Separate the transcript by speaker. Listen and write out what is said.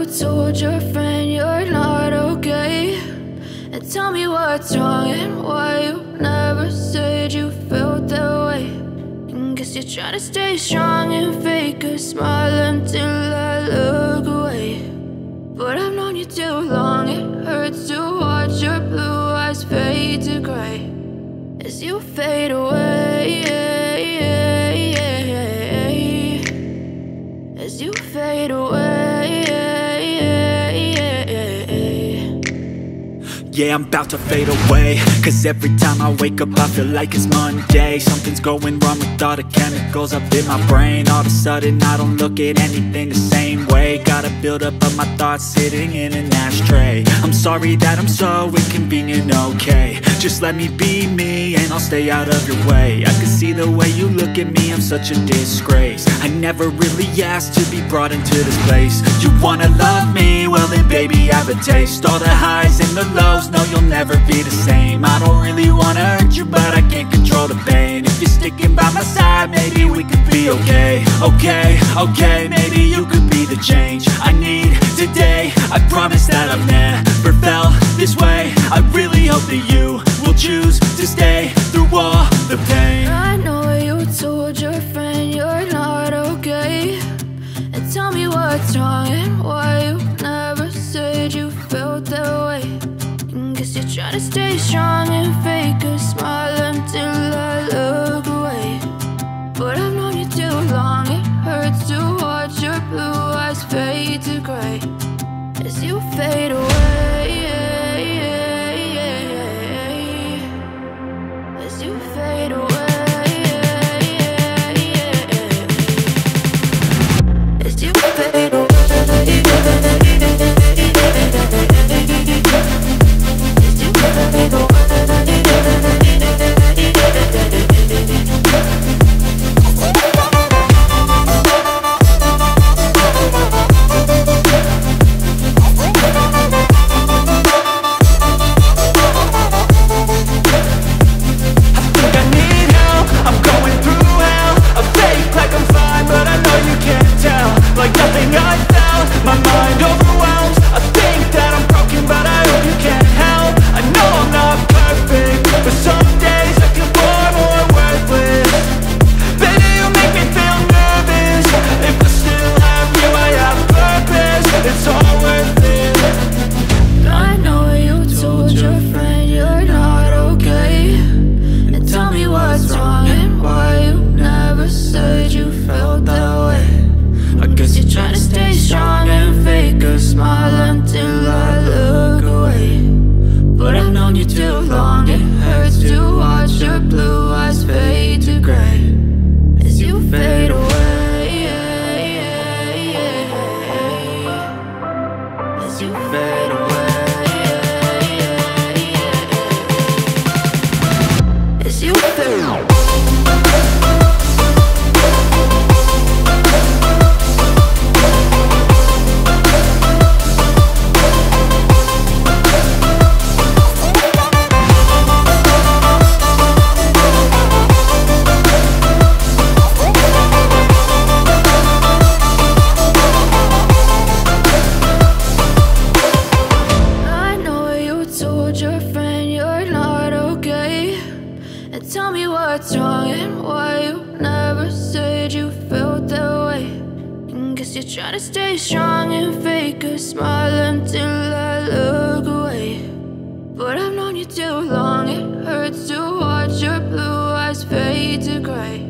Speaker 1: told your friend you're not okay? And tell me what's wrong and why you never said you felt that way. And guess you're trying to stay strong and fake a smile until I look away. But I've known you too long, it hurts to watch your blue eyes fade to gray as you fade away, as you fade away.
Speaker 2: Yeah, I'm about to fade away, cause every time I wake up I feel like it's Monday. Something's going wrong with all the chemicals up in my brain. All of a sudden I don't look at anything the same way. Got a buildup of my thoughts sitting in an ashtray. I'm sorry that I'm so inconvenient, okay? Just let me be me and I'll stay out of your way. I can see the way you look at me, I'm such a disgrace. I never really asked to be brought into this place. You wanna love me? Well then baby, have a taste. All the highs and the lows, no, you'll never be the same. I don't really wanna hurt you, but I can't control the pain. If you're sticking by my side, maybe we could be okay. Okay, maybe you could be the change I need today. I promise that I've never felt this way. I really hope that you will choose to stay through all the pain.
Speaker 1: I know you told your friend you're not okay. And tell me what's wrong and why you never said you felt that way. Guess you're trying to stay strong and fake a smile until I look away. But I've known you too long, it hurts to watch your blue eyes fade to gray as you fade away, as you fade away, as you fade away. Tell me what's wrong and why you never said you felt that way. And guess you're trying to stay strong and fake a smile until I look away. But I've known you too long, it hurts to watch your blue eyes fade to gray